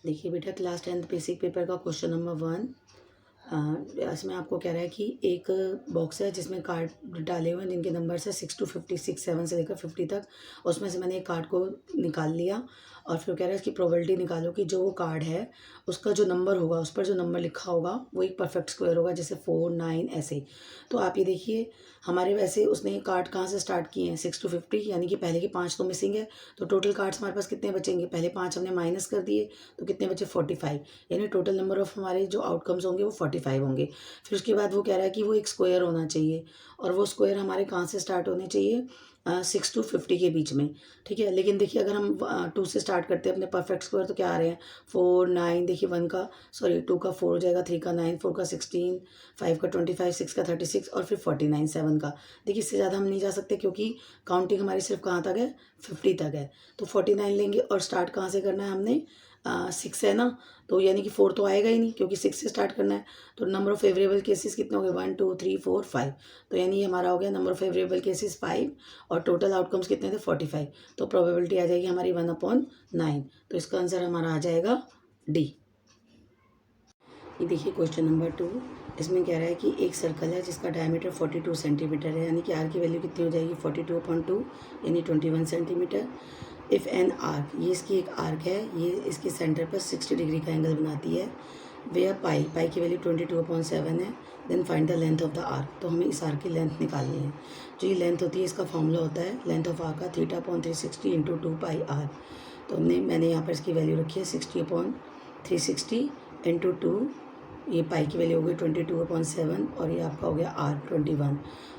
देखिए बेटा, class 10th basic paper का क्वेश्चन नंबर 1। इसमें आपको कह रहा है कि एक बॉक्स है जिसमें कार्ड डाले हुए हैं जिनके नंबर्स है 6 to 56, 7 से लेकर 50 तक। उसमें से मैंने एक कार्ड को निकाल लिया और फिर कह रहा है इसकी प्रोबेबिलिटी निकालो कि जो वो कार्ड है उसका जो नंबर होगा, उस पर जो नंबर लिखा होगा वो एक परफेक्ट स्क्वायर होगा, जैसे 4, 9 ऐसे। तो आप ये देखिए, हमारे वैसे उसने ये कार्ड कहाँ से स्टार्ट किए हैं, 6 to 50, यानी कि पहले के 5 तो मिसिंग है। तो टोटल कार्ड्स हमारे पास कितने बचेंगे, पहले 5 हमने माइनस कर दिए तो कितने बचे 45, यानी टोटल नंबर ऑफ हमारे जो आउटकम्स होंगे वो 45 होंगे। फिर उसके बाद वो कह रहा है कि वो एक स्क्वायर होना चाहिए और वो स्क्वायर हमारे कहाँ से स्टार्ट होने चाहिए, 6 to 50 के बीच में। ठीक है, लेकिन देखिए अगर हम 2 से स्टार्ट करते हैं अपने परफेक्ट स्क्वायर तो क्या आ रहे हैं 4, 9, देखिए 2 का 4 हो जाएगा, 3 का 9, 4 का 16, 5 का 25, 6 का 36 और फिर 49, 7 का। देखिए इससे ज़्यादा हम नहीं जा सकते क्योंकि काउंटिंग हमारी सिर्फ कहाँ तक है, 50 तक है। तो 49 लेंगे और स्टार्ट कहाँ से करना है हमने, 6 है ना, तो यानी कि 4 तो आएगा ही नहीं क्योंकि 6 से स्टार्ट करना है। तो नंबर ऑफ फेवरेबल केसेस कितने हो गए, 1, 2, 3, 4, 5। तो यानी ये हमारा हो गया नंबर ऑफ फेवरेबल केसेस 5 और टोटल आउटकम्स कितने थे 45। तो प्रोबेबिलिटी आ जाएगी हमारी 1/9। तो इसका आंसर हमारा आ जाएगा डी। ये देखिए क्वेश्चन नंबर 2। इसमें कह रहा है कि एक सर्कल है जिसका डायमीटर 42 सेंटीमीटर है, यानी कि आर की वैल्यू कितनी हो जाएगी 42/2 यानी 21 सेंटीमीटर। इफ़ एन आर्क, ये इसकी एक आर्क है, ये इसके सेंटर पर 60 डिग्री का एंगल बनाती है। वेयर पाई की वैल्यू 22/7 है। Then find the length of the arc. तो हमें इस आर्क की लेंथ निकालनी है। जो ये लेंथ होती है इसका फॉर्मूला होता है लेंथ ऑफ आर्क का θ/360 × 2πr। तो मैंने यहाँ पर इसकी वैल्यू रखी है 60/360 × 2। ये पाई की वैल्यू हो गई 22/7 और ये आपका हो गया आर 21।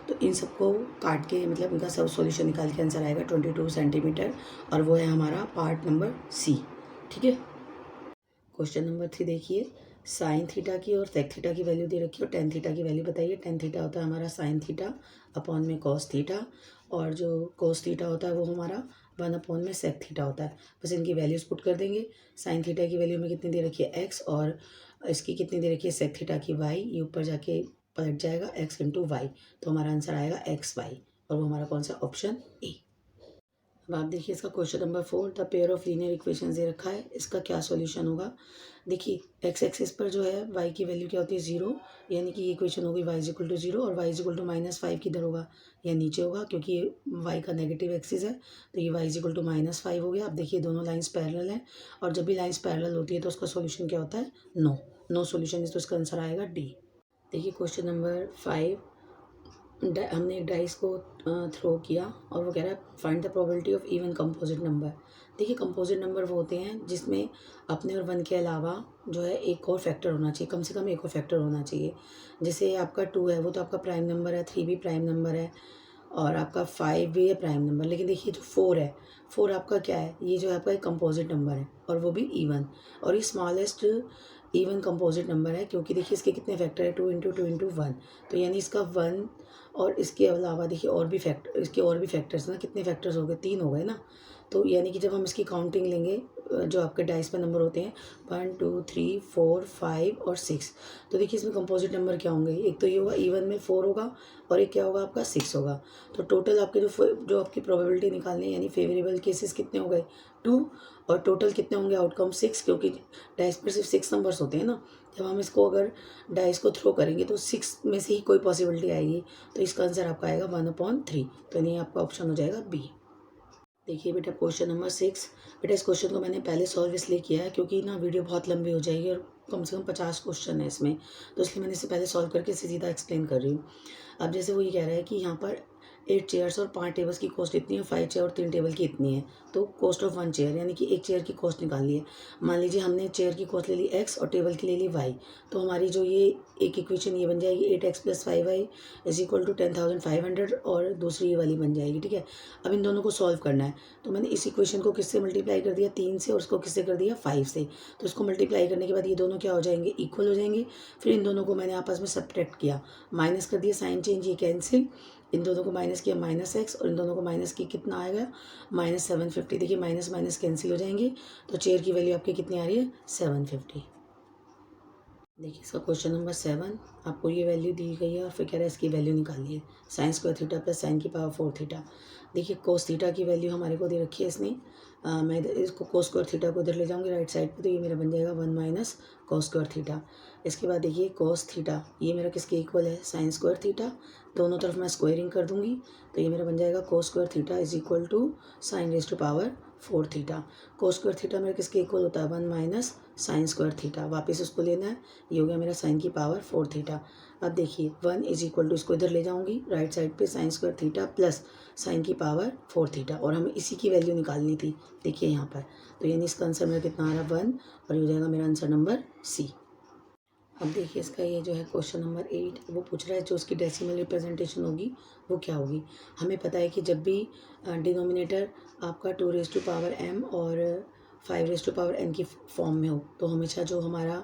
तो इन सबको काट के मतलब इनका सब सॉल्यूशन निकाल के आंसर आएगा 22 सेंटीमीटर और वो है हमारा पार्ट नंबर सी। ठीक है, क्वेश्चन नंबर 3 देखिए, साइन थीटा की और सेक थीटा की वैल्यू दे रखी है और टेन थीटा की वैल्यू बताइए। टेन थीटा होता है हमारा साइन थीटा अपॉन में कॉस थीटा और जो कॉस थीटा होता है वो हमारा 1 अपॉन में सेक थीटा होता है। बस इनकी वैल्यूज़ पुट कर देंगे। साइन थीटा की वैल्यू में कितनी दे रखी है एक्स और इसकी कितनी दे रखी है सेक थीटा की वाई। ये ऊपर जाके पलट जाएगा एक्स इंटू वाई, तो हमारा आंसर आएगा एक्स वाई और वो हमारा कौन सा ऑप्शन ए। अब आप देखिए इसका question number 4। The pair of linear equation दे रखा है, इसका क्या सॉल्यूशन होगा। देखिए एक्स एक्सिस पर जो है वाई की वैल्यू क्या होती है 0, यानी कि ये इक्वेशन होगी y इक्वल टू 0 और y इक्वल टू -5 किधर होगा, या नीचे होगा क्योंकि ये y का नेगेटिव एक्सिस है। तो ये y इक्वल टू -5 हो गया। अब देखिए दोनों लाइंस पैरेलल हैं और जब भी लाइंस पैरेलल होती है तो उसका सॉल्यूशन क्या होता है, नो सॉल्यूशन। तो इसका आंसर आएगा डी। देखिए क्वेश्चन नंबर 5। हमने एक डाइस को थ्रो किया और वो कह रहा है find the probability of even composite number. देखिए कंपोजिट नंबर वो होते हैं जिसमें अपने और 1 के अलावा जो है एक और फैक्टर होना चाहिए, कम से कम एक और फैक्टर होना चाहिए। जैसे आपका 2 है वो तो आपका प्राइम नंबर है, 3 भी प्राइम नंबर है और आपका 5 भी है प्राइम नंबर। लेकिन देखिए जो 4 है, 4 आपका क्या है, ये जो है आपका एक कंपोजिट नंबर है और वो भी इवन, और ये स्मॉलेस्ट इवन कंपोजिट नंबर है क्योंकि देखिए इसके कितने फैक्टर है 2 × 1। तो यानी इसका 1 और इसके अलावा देखिए और भी फैक्टर, इसके और भी फैक्टर्स ना, कितने फैक्टर्स हो गए, 3 हो गए ना। तो यानी कि जब हम इसकी काउंटिंग लेंगे जो आपके डाइस पे नंबर होते हैं 1, 2, 3, 4, 5 और 6, तो देखिए इसमें कंपोजिट नंबर क्या होंगे, एक तो ये होगा इवन में 4 होगा और एक क्या होगा आपका 6 होगा। तो टोटल आपके जो आपकी प्रोबेबिलिटी निकालनी है यानी फेवरेबल केसेस कितने हो गए 2 और टोटल कितने होंगे आउटकम 6, क्योंकि डाइस पर सिर्फ 6 नंबर्स होते हैं ना। जब हम इसको अगर डाइस को थ्रो करेंगे तो 6 में से ही कोई पॉसिबिलिटी आएगी। तो इसका आंसर आपका आएगा 1/3। तो यानी आपका ऑप्शन हो जाएगा बी। देखिए बेटा क्वेश्चन नंबर 6। बेटा इस क्वेश्चन को मैंने पहले सॉल्व इसलिए किया है क्योंकि ना वीडियो बहुत लंबी हो जाएगी और कम से कम 50 क्वेश्चन है इसमें, तो इसलिए मैंने इसे पहले सॉल्व करके इसे सीधा एक्सप्लेन कर रही हूँ। अब जैसे वो ये कह रहा है कि यहाँ पर 8 चेयर्स और 5 टेबल्स की कॉस्ट इतनी है, 5 चेयर और 3 टेबल की इतनी है। तो कॉस्ट ऑफ 1 चेयर यानी कि एक चेयर की कॉस्ट निकालनी है। मान लीजिए हमने चेयर की कॉस्ट ले ली x और टेबल की ले ली y, तो हमारी जो ये एक इक्वेशन ये बन जाएगी 8x + 5y = 10,500 और दूसरी ये वाली बन जाएगी। ठीक है, अब इन दोनों को सॉल्व करना है। तो मैंने इस इक्वेशन को किससे मल्टीप्लाई कर दिया, 3 से, और उसको किससे कर दिया 5 से। तो इसको मल्टीप्लाई करने के बाद ये दोनों क्या हो जाएंगे, इक्वल हो जाएंगे। फिर इन दोनों को मैंने आपस में सब्ट्रैक्ट किया, माइनस कर दिया, साइन चेंज, ये कैंसिल, इन दोनों को माइनस किया -x और इन दोनों को माइनस की कितना आएगा -750। देखिए माइनस माइनस कैंसिल हो जाएंगे, तो चेयर की वैल्यू आपकी कितनी आ रही है 750। देखिए इसका क्वेश्चन नंबर 7। आपको ये वैल्यू दी गई है और फिर कह रहा है इसकी वैल्यू निकालिए। sin² theta + sin⁴ theta. देखिए cos थीटा की वैल्यू हमारे को दे रखी है इसने मैं इसको कोस स्क्वायर थीटा को इधर ले जाऊँगी राइट साइड पे, तो ये मेरा बन जाएगा 1 माइनस कॉस स्क्वायर थीटा। इसके बाद देखिए कॉस थीटा ये मेरा किसके इक्वल है, साइन स्क्वायर थीटा। दोनों तरफ मैं स्क्वायरिंग कर दूंगी, तो ये मेरा बन जाएगा cos square theta is equal to sine raise to power 4 theta. Cos square theta मेरा किसके इक्वल होता है, 1 माइनस साइन स्क्वायर थीटा। वापस उसको लेना है, ये हो गया मेरा साइन की पावर 4 थीटा। अब देखिए 1 इज इक्वल टू, इसको इधर ले जाऊंगी राइट साइड पे, sine square theta plus sign की पावर 4 थीटा, और हमें इसी की वैल्यू निकालनी थी देखिए यहाँ पर। तो यानी इसका आंसर मेरा कितना आ रहा है 1, और ये हो जाएगा मेरा आंसर नंबर सी। अब देखिए इसका ये जो है क्वेश्चन नंबर 8, वो पूछ रहा है जो उसकी डेसिमल रिप्रेजेंटेशन होगी वो क्या होगी। हमें पता है कि जब भी डिनोमिनेटर आपका 2 रेज टू पावर m और 5 रेज टू पावर n की फॉर्म में हो, तो हमेशा जो हमारा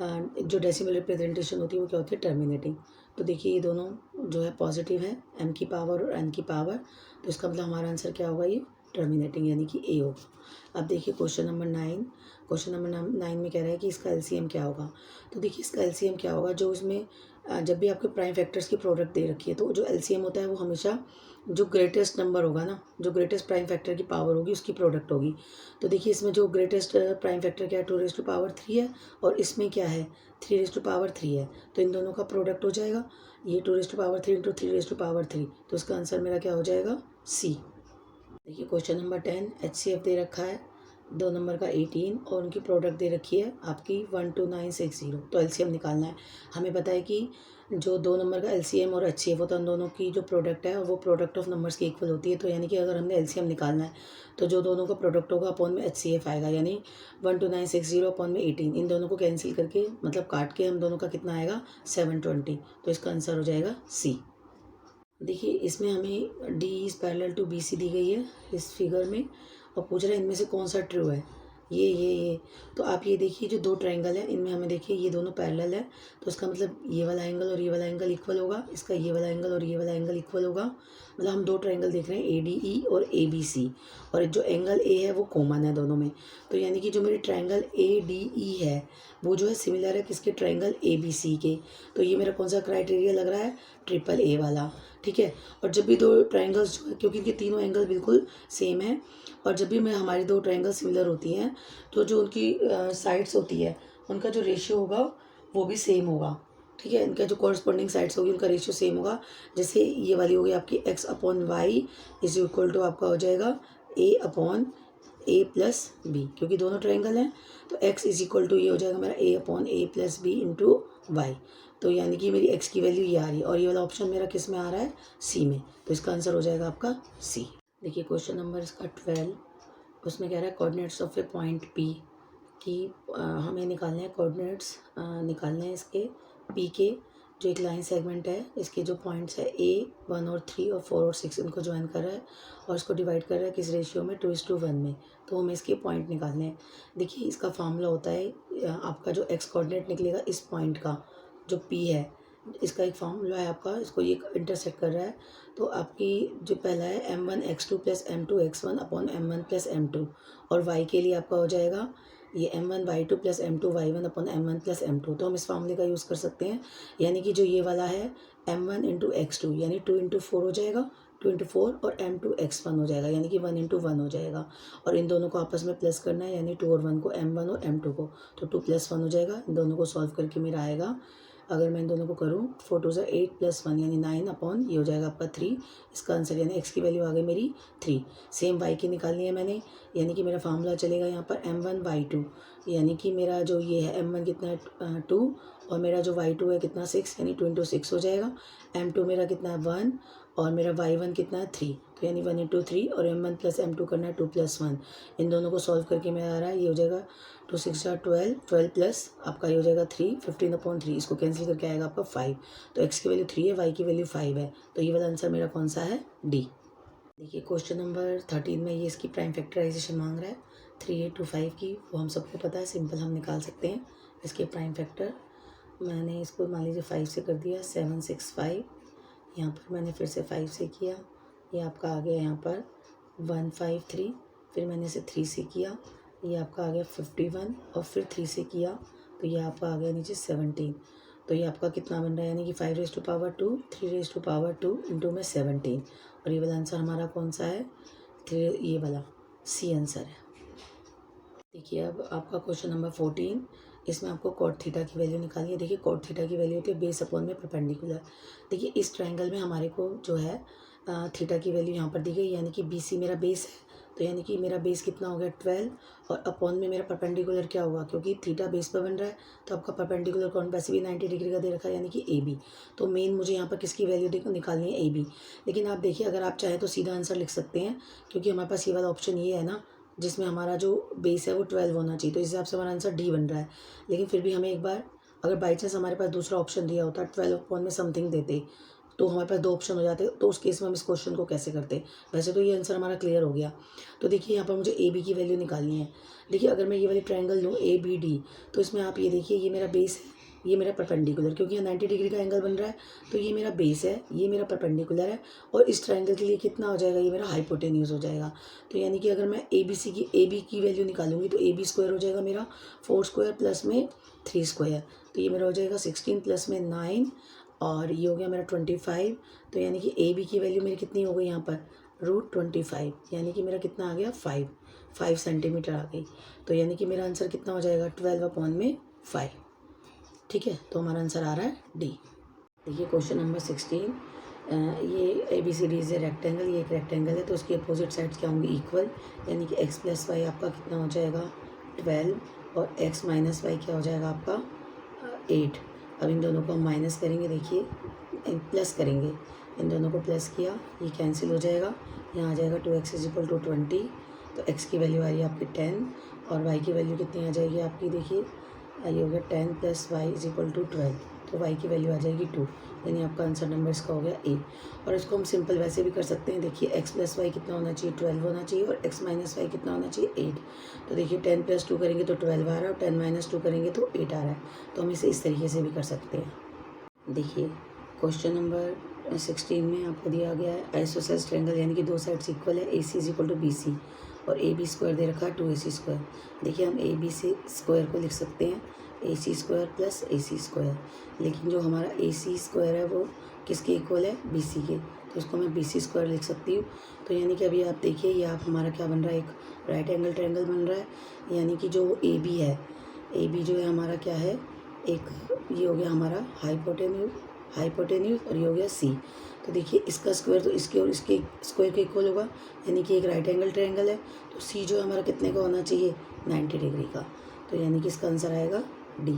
जो डेसिमल रिप्रेजेंटेशन होती है वो क्या होती है, टर्मिनेटिंग। तो देखिए ये दोनों जो है पॉजिटिव है, m की पावर और n की पावर, तो इसका मतलब हमारा आंसर क्या होगा, ये टर्मिनेटिंग यानी कि ए होगा। अब देखिए क्वेश्चन नंबर 9, क्वेश्चन नंबर 9 में कह रहा है कि इसका एलसीएम क्या होगा। तो देखिए इसका एलसीएम क्या होगा, जो इसमें जब भी आपके प्राइम फैक्टर्स की प्रोडक्ट दे रखी है, तो जो एलसीएम होता है वो हमेशा जो ग्रेटेस्ट नंबर होगा ना, जो ग्रेटेस्ट प्राइम फैक्टर की पावर होगी उसकी प्रोडक्ट होगी। तो देखिए इसमें जो ग्रेटेस्ट प्राइम फैक्टर क्या है, 2 रेज टू पावर 3 है, और इसमें क्या है 3 रेज टू पावर 3 है, तो इन दोनों का प्रोडक्ट हो जाएगा ये 2 raise to power 3 into 3 raise to power 3, तो इसका आंसर मेरा क्या हो जाएगा, सी। देखिए क्वेश्चन नंबर 10, HCF दे रखा है 2 नंबर का 18, और उनकी प्रोडक्ट दे रखी है आपकी 12960। तो एलसीएम निकालना है। हमें पता है कि जो 2 नंबर का एलसीएम और HCF होता है, उन दोनों की जो प्रोडक्ट है वो प्रोडक्ट ऑफ नंबर्स के इक्वल होती है। तो यानी कि अगर हमने एलसीएम निकालना है तो जो दोनों का प्रोडक्ट होगा अपॉन में HCF आएगा, यानी 12960 अपॉन में 18, इन दोनों को कैंसिल करके मतलब काट के हम दोनों का कितना आएगा 720। तो इसका आंसर हो जाएगा सी। देखिए इसमें हमें D is parallel to B C दी गई है इस फिगर में, और पूछ रहा है इनमें से कौन सा ट्रू है, ये। तो आप ये देखिए जो 2 ट्रायंगल है इनमें हमें देखिए ये दोनों पैरेलल है, तो इसका मतलब ये वाला एंगल और ये वाला एंगल इक्वल होगा, इसका ये वाला एंगल और ये वाला एंगल इक्वल होगा। मतलब हम 2 ट्रायंगल देख रहे हैं ADE और ABC, और जो एंगल ए है वो कॉमन है दोनों में। तो यानी कि जो मेरी ट्रायंगल ADE है वो जो है सिमिलर है किसके, ट्रायंगल ABC के। तो ये मेरा कौन सा क्राइटेरिया लग रहा है, AAA वाला, ठीक है। और जब भी 2 ट्रायंगल्स जो है, क्योंकि इनके तीनों एंगल बिल्कुल सेम है, और जब भी मैं हमारी 2 ट्रायंगल सिमिलर होती हैं तो जो उनकी साइड्स होती है उनका जो रेशियो होगा वो भी सेम होगा, ठीक है। इनका जो कॉरस्पॉन्डिंग साइड्स होगी उनका रेशियो सेम होगा। जैसे ये वाली होगी आपकी x upon y is equal to आपका हो जाएगा a upon a plus b, क्योंकि दोनों ट्रायंगल हैं। तो x इज इक्वल टू ये हो जाएगा मेरा a upon a plus b into y. तो यानी कि मेरी x की वैल्यू ये आ रही है, और ये वाला ऑप्शन मेरा किस में आ रहा है, सी में। तो इसका आंसर हो जाएगा आपका सी। देखिए क्वेश्चन नंबर इसका 12, उसमें कह रहा है coordinates of A point P कि हमें निकालने हैं कोऑर्डिनेट्स, निकालने हैं इसके पी के, जो एक लाइन सेगमेंट है, इसके जो पॉइंट्स है A 1 और 3 और 4 और 6 इनको ज्वाइन कर रहा है, और इसको डिवाइड कर रहा है किस रेशियो में, 2:1 में। तो हमें इसके पॉइंट निकालने हैं। देखिए इसका फार्मूला होता है आपका जो x कोऑर्डिनेट निकलेगा इस पॉइंट का जो P है, इसका एक फार्मूला है आपका, इसको ये इंटरसेक्ट कर रहा है। तो आपकी जो पहला है m1x2 plus m2x1 upon m1 plus m2, और y के लिए आपका हो जाएगा ये m1y2 plus m2y1 upon m1 plus m2। तो हम इस फार्मूले का यूज़ कर सकते हैं, यानी कि जो ये वाला है m1 इंटू x2 यानी 2 इंटू 4 हो जाएगा, 2 इंटू 4, और m2x1 हो जाएगा यानी कि 1 इंटू 1 हो जाएगा, और इन दोनों को आपस में प्लस करना है, यानी 2 और 1 को, m1 और m2 को, तो 2 + 1 हो जाएगा। इन दोनों को सॉल्व करके मेरा आएगा, अगर मैं इन दोनों को करूँ 4 2 8 + 1 यानी 9 अपॉन ये हो जाएगा आपका 3। इसका आंसर यानी x की वैल्यू आ गई मेरी 3। सेम y की निकालनी है मैंने, यानी कि मेरा फार्मूला चलेगा यहाँ पर m1y2, यानी कि मेरा जो ये है m1 कितना है 2, और मेरा जो y2 है कितना 6, यानी 2 इंटू 6 हो जाएगा। m2 मेरा कितना है 1, और मेरा y1 कितना है 3, तो यानी 1 इंटू 3, और m1 प्लस m2 करना है 2 + 1। इन दोनों को सॉल्व करके मेरा आ रहा है, ये हो जाएगा 2 6 12, 12 प्लस आपका ये हो जाएगा 3, 15/3, इसको कैंसिल करके आएगा आपका 5। तो x की वैल्यू 3 है, y की वैल्यू 5 है, तो ये वाला आंसर मेरा कौन सा है, डी। देखिए क्वेश्चन नंबर 13 में ये इसकी प्राइम फैक्टराइजेशन मांग रहा है 3825 की, वो हम सबको पता है, सिंपल हम निकाल सकते हैं इसके प्राइम फैक्टर। मैंने इसको मान लीजिए 5 से कर दिया 765, यहाँ पर मैंने फिर से 5 से किया, ये आपका आ गया यहाँ पर 153, फिर मैंने इसे 3 से किया, ये आपका आ गया 51, और फिर 3 से किया तो ये आपका आ गया नीचे 17। तो ये आपका कितना बन रहा है, यानी कि 5^2, 3^2 इंटू में 17, और ये वाला आंसर हमारा कौन सा है, ये वाला सी आंसर है। देखिए अब आपका क्वेश्चन नंबर 14, इसमें आपको कॉट थीटा की वैल्यू निकालनी है। देखिए कॉट थीटा की वैल्यू होती है बेस अपॉन में परपेंडिकुलर। देखिए इस ट्रायंगल में हमारे को जो है थीटा की वैल्यू यहाँ पर दी गई, यानी कि बी सी मेरा बेस है, तो यानी कि मेरा बेस कितना हो गया 12, और अपॉन में मेरा परपेंडिकुलर क्या हुआ, क्योंकि थीटा बेस पर बन रहा है तो आपका परपेंडिकुलर कौन वैसे भी 90 डिग्री का दे रखा है, यानी कि ए बी। तो मेन मुझे यहाँ पर किसकी वैल्यू निकालनी है, ए बी। लेकिन आप देखिए अगर आप चाहें तो सीधा आंसर लिख सकते हैं, क्योंकि हमारे पास ये वाला ऑप्शन ये है ना जिसमें हमारा जो बेस है वो 12 होना चाहिए, तो इस हिसाब से हमारा आंसर डी बन रहा है। लेकिन फिर भी हमें एक बार अगर बाई चांस हमारे पास दूसरा ऑप्शन दिया होता 12 अपॉन में समथिंग देते, तो हमारे पास दो ऑप्शन हो जाते, तो उस केस में हम इस क्वेश्चन को कैसे करते। वैसे तो ये आंसर हमारा क्लियर हो गया। तो देखिए यहाँ पर मुझे ए बी की वैल्यू निकालनी है। देखिए अगर मैं ये वाली ट्रायंगल लूँ ए बी डी, तो इसमें आप ये देखिए ये मेरा बेस है, ये मेरा परपेंडिकुलर, क्योंकि यहाँ 90 डिग्री का एंगल बन रहा है, तो ये मेरा बेस है, ये मेरा परपेंडिकुलर है, और इस ट्रायंगल के लिए कितना हो जाएगा, ये मेरा हाइपोटेन्यूज हो जाएगा। तो यानी कि अगर मैं ए बी की वैल्यू निकालूंगी तो ए बी स्क्वायर हो जाएगा मेरा 4 स्क्वायर प्लस में 3 स्क्वायर, तो ये मेरा हो जाएगा 16 प्लस में 9, और ये हो गया मेरा 25। तो यानी कि ए बी की वैल्यू मेरी कितनी हो गई यहाँ पर √25, यानी कि मेरा कितना आ गया 5 सेंटीमीटर आ गई। तो यानी कि मेरा आंसर कितना हो जाएगा 12 अपॉन में 5। ठीक है, तो हमारा आंसर आ रहा है डी। देखिए क्वेश्चन नंबर 16, ये A B C D is a rectangle, ये एक रेक्टेंगल है, तो उसकी अपोजिट साइड्स क्या होंगी, इक्वल, यानी कि x प्लस वाई आपका कितना हो जाएगा 12, और x माइनस वाई क्या हो जाएगा आपका 8। अब इन दोनों को हम माइनस करेंगे, देखिए प्लस करेंगे, इन दोनों को प्लस किया, ये कैंसिल हो जाएगा, यहाँ आ जाएगा 2x इज इक्वल टू 20, तो x की वैल्यू आ रही है आपकी 10, और y की वैल्यू कितनी आ जाएगी आपकी, देखिए ये हो गया 10 plus y is equal to 12, तो y की वैल्यू आ जाएगी 2, यानी आपका आंसर नंबर इसका हो गया ए। और इसको हम सिंपल वैसे भी कर सकते हैं, देखिए x प्लस वाई कितना होना चाहिए 12 होना चाहिए, और x माइनस वाई कितना होना चाहिए 8। तो देखिए 10 प्लस 2 करेंगे तो 12 आ रहा है, और 10 माइनस 2 करेंगे तो 8 आ रहा है, तो हम इसे इस तरीके से भी कर सकते हैं। देखिए क्वेश्चन नंबर 16 में आपको दिया गया है आइसोसेलेस ट्रायंगल, यानी कि दो साइड्स इक्वल है, A C is equal to B C, और ए बी स्क्वायर दे रखा है 2ac स्क्वायर। देखिए हम ए बी से स्क्वायर को लिख सकते हैं AC square plus AC square, लेकिन जो हमारा AC स्क्वायर है वो किसके इक्वल है, BC के, तो इसको मैं BC स्क्वायर लिख सकती हूँ। तो यानी कि अभी आप देखिए ये आप हमारा क्या बन रहा है, एक राइट एंगल ट्रायंगल बन रहा है, यानी कि जो AB है, AB जो है हमारा क्या है, एक ये हो गया हमारा हाइपोटेन्यूज, और ये हो गया C। तो देखिए इसका स्क्वायर तो इसके और इसके स्क्वायर के इक्वल होगा, यानी कि एक राइट एंगल ट्रायंगल है, तो C जो है हमारा कितने का होना चाहिए 90 डिग्री का, तो यानी कि इसका आंसर आएगा डी।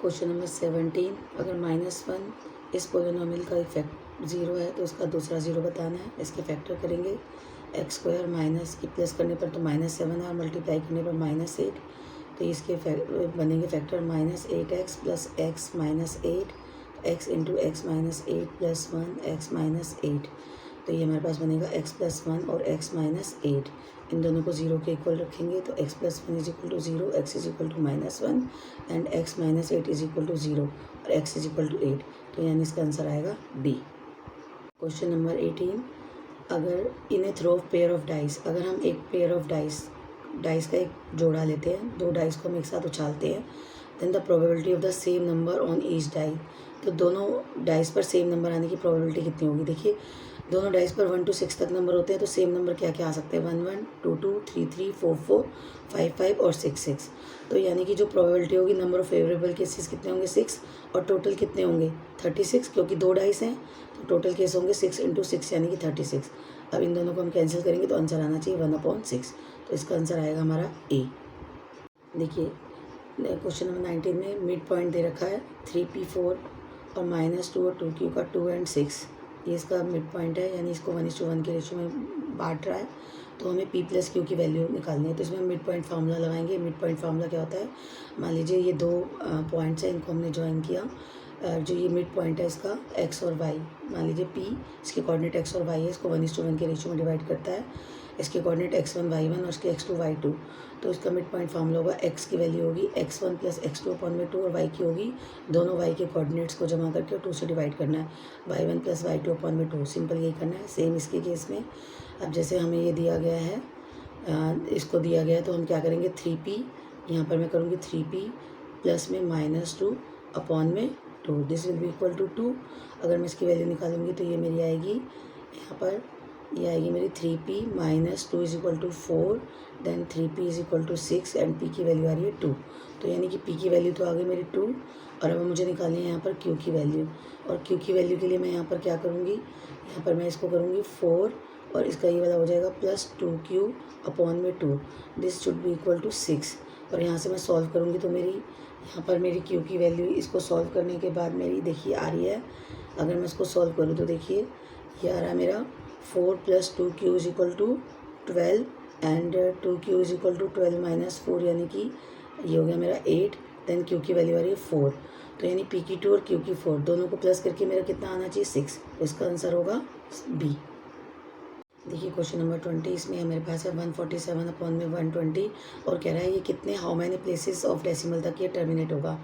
क्वेश्चन नंबर 17, अगर -1 इस पोलिनोमियल का इफेक्ट 0 है तो उसका दूसरा 0 बताना है। इसके फैक्टर करेंगे, एक्स स्क्वायर माइनस की प्लस करने पर तो -7 है, और मल्टीप्लाई करने पर -8, तो इसके बनेंगे factor -8x plus x minus 8, x into x minus 8 plus 1 x minus 8, तो ये हमारे पास बनेगा x प्लस 1 और x माइनस 8। इन दोनों को 0 के इक्वल रखेंगे, तो x plus 1 is equal to 0, x is equal to -1, and x minus 8 is equal to 0, और x इज इक्वल टू 8, तो यानी इसका आंसर आएगा डी। क्वेश्चन नंबर 18, अगर in a throw of pair of dice, अगर हम एक पेयर ऑफ डाइस का एक जोड़ा लेते हैं, दो डाइस को हम एक साथ उछालते हैं, then the probability of the same number on each die, तो दोनों डाइस पर सेम नंबर आने की प्रोबेबिलिटी कितनी होगी। देखिए दोनों डाइस पर 1 to 6 तक नंबर होते हैं, तो सेम नंबर क्या क्या आ सकते हैं, 1 1 2 2 3 3 4 4 5 5 और 6 6, तो यानी कि जो प्रोबेबिलिटी होगी नंबर ऑफ फेवरेबल केसेस कितने होंगे 6, और टोटल कितने होंगे 36, क्योंकि दो डाइस हैं तो टोटल केस होंगे 6 × 6 यानी कि 36। अब इन दोनों को हम कैंसिल करेंगे तो आंसर आना चाहिए 1/6, तो इसका आंसर आएगा हमारा ए। देखिए क्वेश्चन नंबर 19 में मिड पॉइंट दे रखा है 3p4 और -2 और 2q का 2 और 6, ये इसका मिड पॉइंट है, यानी इसको 1:1 के रेशियो में बांट रहा है, तो हमें p प्लस q की वैल्यू निकालनी है। तो इसमें मिड पॉइंट फार्मूला लगाएंगे। मिड पॉइंट फार्मूला क्या होता है, मान लीजिए ये दो पॉइंट्स हैं, इनको हमने ज्वाइन किया, जो ये मिड पॉइंट है इसका x और y, मान लीजिए p, इसके कोऑर्डिनेट x और y है, इसको 1:1 के रेशियो में डिवाइड करता है, इसके कोऑर्डिनेट x1 y1 और इसके x2 y2, तो इसका मिड पॉइंट फार्मूला होगा x की वैल्यू होगी x1 प्लस x2 अपॉन में 2, और y की होगी दोनों y के कोऑर्डिनेट्स को जमा करके 2 से डिवाइड करना है, y1 प्लस y2 अपॉन में 2, सिंपल यही करना है। सेम इसके केस में अब जैसे हमें ये दिया गया है, इसको दिया गया है, तो हम क्या करेंगे 3p, यहाँ पर मैं करूँगी 3p प्लस में -2 अपॉन में 2, this will be equal to 2। अगर मैं इसकी वैल्यू निकालूंगी तो ये मेरी आएगी यहाँ पर ये आएगी मेरी 3p minus 2 is equal to 4, then 3p is equal to 6 and p की वैल्यू आ रही है 2। तो यानी कि p की वैल्यू तो आ गई मेरी 2, और अब मुझे निकालनी है यहाँ पर q की वैल्यू। और q की वैल्यू के लिए मैं यहाँ पर क्या करूँगी, यहाँ पर मैं इसको करूँगी 4 और इसका ये वाला हो जाएगा प्लस 2q अपॉन में 2, this should be equal to 6। और यहाँ से मैं सॉल्व करूँगी तो मेरी यहाँ पर मेरी q की वैल्यू, इसको सॉल्व करने के बाद मेरी देखिए आ रही है, अगर मैं इसको सॉल्व करूँ तो देखिए ये आ रहा है मेरा 4 plus 2q is equal to 12 and 2q is equal to 12 minus 4, यानी कि ये हो गया मेरा 8, देन q की वैल्यू आ रही है 4। तो यानी p की 2 और q की 4 दोनों को प्लस करके मेरा कितना आना चाहिए 6, तो इसका आंसर होगा बी। देखिए क्वेश्चन नंबर 20, इसमें मेरे पास है 147 अपॉन में 120 और कह रहा है ये कितने how many places of decimal तक ये टर्मिनेट होगा।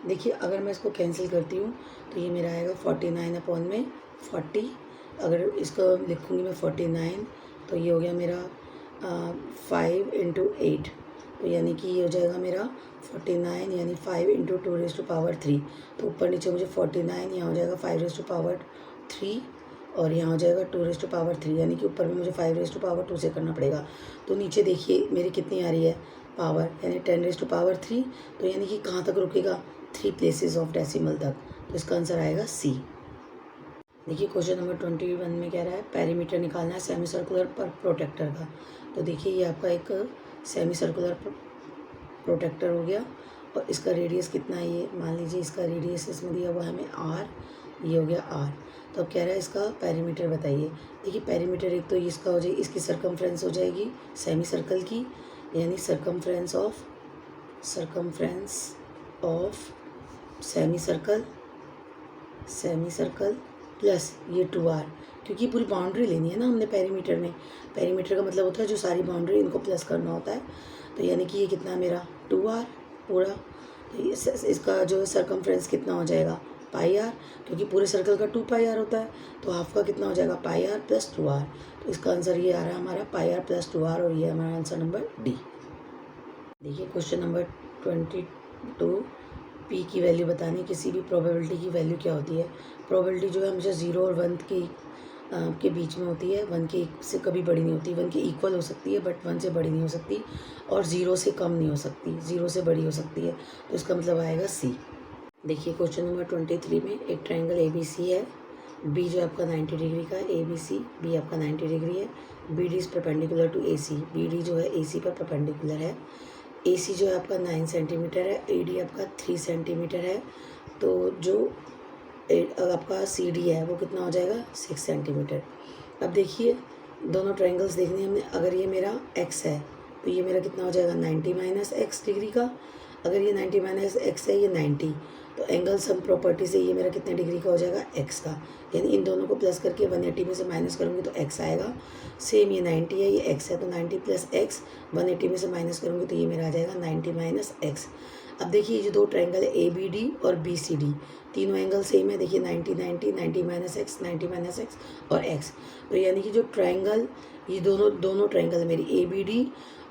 देखिए अगर मैं इसको कैंसिल करती हूँ तो ये मेरा आएगा 49 अपॉन में 40, अगर इसको लिखूँगी मैं 49 तो ये हो गया मेरा 5 इंटू 8, तो यानी कि ये हो जाएगा मेरा 49 यानी 5 इंटू 2 रेज़ टू पावर 3। तो ऊपर नीचे मुझे 49, यहाँ हो जाएगा 5 रेज़ टू पावर 3 और यहाँ हो जाएगा 2 रेज़ टू पावर 3, यानी कि ऊपर में मुझे 5 रेज़ टू पावर 2 से करना पड़ेगा। तो नीचे देखिए मेरी कितनी आ रही है पावर, यानी 10 रेज़ टू पावर 3, तो यानी कि कहाँ तक रुकेगा 3 प्लेसेस ऑफ डेसिमल तक, तो इसका आंसर आएगा सी। देखिए क्वेश्चन नंबर 21 में कह रहा है पेरीमीटर निकालना है सेमी सर्कुलर पर प्रोटेक्टर का। तो देखिए ये आपका एक सेमी सर्कुलर प्रोटेक्टर हो गया और इसका रेडियस कितना है, ये मान लीजिए इसका रेडियस इसमें दिया हुआ है हमें आर, ये हो गया आर। तो अब कह रहा है इसका पेरीमीटर बताइए। देखिए पेरीमीटर एक तो इसका हो जाएगी, इसकी सरकमफ्रेंस हो जाएगी सेमी सर्कल की, यानी circumference of semi circle plus ये 2r, क्योंकि पूरी बाउंड्री लेनी है ना हमने पेरीमीटर में। पेरीमीटर का मतलब होता है जो सारी बाउंड्री इनको प्लस करना होता है। तो यानी कि ये कितना मेरा 2r पूरा, तो इसका जो सरकमफ्रेंस कितना हो जाएगा πr, क्योंकि पूरे सर्कल का 2πr होता है, तो हाफ का कितना हो जाएगा πr प्लस 2r। तो इसका आंसर ये आ रहा है हमारा πr प्लस 2r और ये हमारा आंसर नंबर डी। देखिए क्वेश्चन नंबर 22, पी की वैल्यू बतानी, किसी भी प्रोबेबिलिटी की वैल्यू क्या होती है। प्रोबेबिलिटी जो है हमेशा 0 और 1 के बीच में होती है, 1 के से कभी बड़ी नहीं होती, 1 के इक्वल हो सकती है बट 1 से बड़ी नहीं हो सकती, और 0 से कम नहीं हो सकती, 0 से बड़ी हो सकती है, तो इसका मतलब आएगा सी। देखिए क्वेश्चन नंबर 23 में एक ट्रायंगल ए बी सी है, बी जो आपका 90 डिग्री का है, ए बी सी, बी आपका 90 डिग्री है, B D is perpendicular to A C, B D जो है ए सी पर परपेंडिकुलर है, ए सी जो है आपका 9 सेंटीमीटर है, ए डी आपका 3 सेंटीमीटर है, तो जो आपका सी डी है वो कितना हो जाएगा 6 सेंटीमीटर। अब देखिए दोनों ट्रायंगल्स देखने हमने, अगर ये मेरा एक्स है तो ये मेरा कितना हो जाएगा 90 माइनस एक्स डिग्री का, अगर ये 90 माइनस एक्स है ये 90, तो एंगल सम प्रॉपर्टी से ये मेरा कितने डिग्री का हो जाएगा एक्स का, यानी इन दोनों को प्लस करके 180 में से माइनस करूँगी तो एक्स आएगा। सेम ये 90 है ये एक्स है, तो 90 प्लस एक्स 180 में से माइनस करूँगी तो ये मेरा आ जाएगा 90 माइनस एक्स। अब देखिए ये जो दो ट्रायंगल है ए बी डी और बी सी डी, तीनों एंगल सेम है। देखिए 90 90 90 माइनस एक्स 90 माइनस एक्स और एक्स, तो यानी कि जो ट्रायंगल ये दोनों ट्रायंगल है मेरी ए बी डी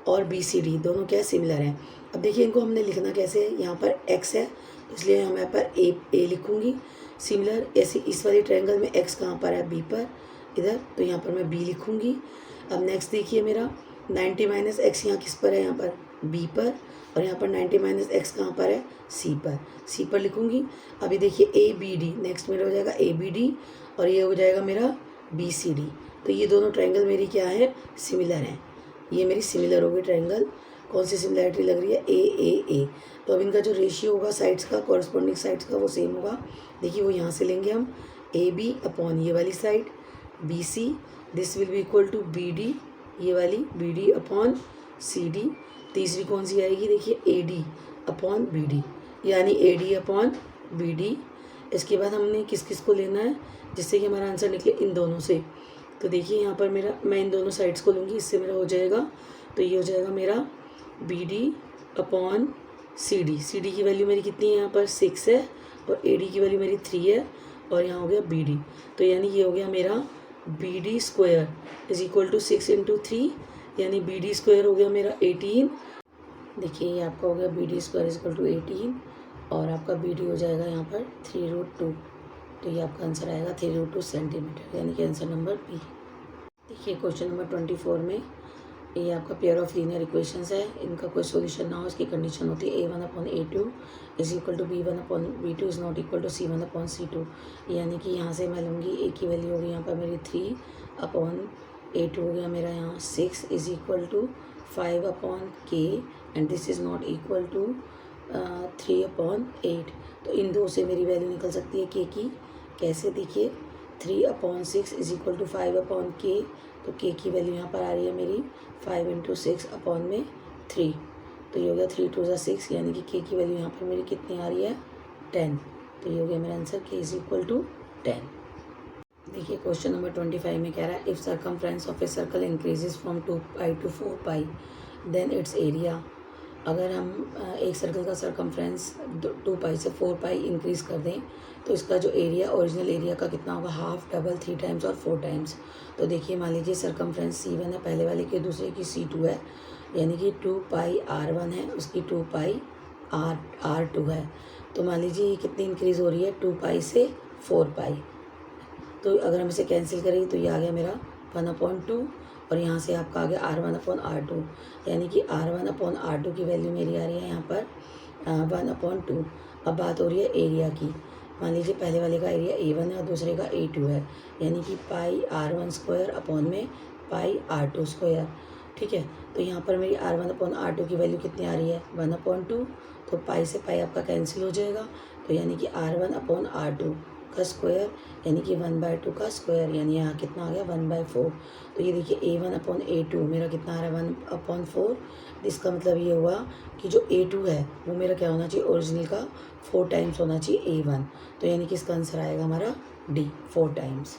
और बी सी डी, दोनों क्या सिमिलर हैं। अब देखिए इनको हमने लिखना कैसे है, यहाँ पर एक्स है तो इसलिए हम यहाँ पर ए लिखूँगी सिमिलर। ऐसे इस वाली ट्रायंगल में एक्स कहाँ पर है बी पर इधर, तो यहाँ पर मैं बी लिखूँगी। अब नेक्स्ट देखिए मेरा 90 माइनस एक्स यहाँ किस पर है, यहाँ पर बी पर, और यहाँ पर 90 माइनस एक्स कहाँ पर है सी पर लिखूँगी। अभी देखिए ए बी डी, नेक्स्ट मेरा हो जाएगा ए बी डी और ये हो जाएगा मेरा बी सी डी। तो ये दोनों ट्रायंगल मेरी क्या है सिमिलर हैं, ये मेरी सिमिलर होगी ट्रायंगल। कौन सी सिमिलरिटी लग रही है ए। तो अब इनका जो रेशियो होगा साइड्स का, कॉरस्पॉन्डिंग साइड्स का वो सेम होगा। देखिए वो यहाँ से लेंगे हम ए बी अपॉन ये वाली side B C, this will be equal to B D, ये वाली B D upon C D. तीसरी कौन सी आएगी देखिए A D upon B D, यानी A D upon B D. इसके बाद हमने किस किस को लेना है जिससे कि हमारा आंसर निकले इन दोनों से। तो देखिए यहाँ पर मेरा, मैं इन दोनों साइड्स को लूँगी, इससे मेरा हो जाएगा, तो ये हो जाएगा मेरा B D upon C D की वैल्यू मेरी कितनी है यहाँ पर 6 है और ए डी की वैल्यू मेरी 3 है और यहाँ हो गया बी डी। तो यानी ये हो गया मेरा B D square is equal to 6 into 3, यानी बी डी स्क्वायर हो गया मेरा 18। देखिए ये आपका हो गया B D square is equal to 18 और आपका बी डी हो जाएगा यहाँ पर 3√2, तो ये आपका आंसर आएगा 3√2 सेंटीमीटर, यानी कि आंसर नंबर बी। देखिए क्वेश्चन नंबर 24 में ये आपका पेयर ऑफ लीनियर इक्वेशंस है, इनका कोई सॉल्यूशन ना हो इसकी कंडीशन होती है a1/a2 is equal to b1/b2 is not equal to c1/c2। यानी कि यहाँ से मैं लूँगी a की वैल्यू होगी यहाँ पर मेरी 3/a2 हो गया मेरा यहाँ 6 is equal to 5/k and this is not equal to 3/8। तो इन दो से मेरी वैल्यू निकल सकती है k की। कैसे? देखिए 3/6 इज इक्वल टू 5/k, तो k की वैल्यू यहाँ पर आ रही है मेरी 5 इंटू 6/3। तो ये हो गया 3 2 6, यानी कि k की वैल्यू यहाँ पर मेरी कितनी आ रही है 10। तो ये हो गया मेरा answer k is equal to 10। देखिए क्वेश्चन नंबर 25 में कह रहा है if circumference of a circle increases from 2π to 4π then its area. अगर हम एक सर्कल का सर्कमफ्रेंस 2π से 4π इंक्रीज़ कर दें तो इसका जो एरिया ओरिजिनल एरिया का कितना होगा, हाफ, डबल, 3 टाइम्स और 4 टाइम्स। तो देखिए मान लीजिए सर्कमफ्रेंस C1 है पहले वाले के, दूसरे की C2 है, यानी कि 2πr1 है, उसकी 2πr2 है। तो मान लीजिए ये कितनी इंक्रीज़ हो रही है 2π से 4π। तो अगर हम इसे कैंसिल करें तो ये आ गया मेरा 1/2 और यहाँ से आपका आ गया R1/R2, यानी कि R1/R2 की वैल्यू मेरी आ रही है यहाँ पर 1/2। अब बात हो रही है एरिया की। मान लीजिए पहले वाले का एरिया A1 है और दूसरे का A2 है, यानी कि πr1² अपॉन में πr2²। ठीक है, तो यहाँ पर मेरी R1/R2 की वैल्यू कितनी आ रही है 1/2। तो पाई से पाई आपका कैंसिल हो जाएगा, तो यानी कि R1/R2 का स्क्वायर यानी कि 1/2 का स्क्वायर, यानी यहाँ कितना आ गया 1/4। तो ये देखिए A1/A2 मेरा कितना आ रहा है 1/4। इसका मतलब ये हुआ कि जो A2 है वो मेरा क्या होना चाहिए, ओरिजिनल का 4 टाइम्स होना चाहिए A1। तो यानी कि इसका आंसर आएगा हमारा D, 4 टाइम्स।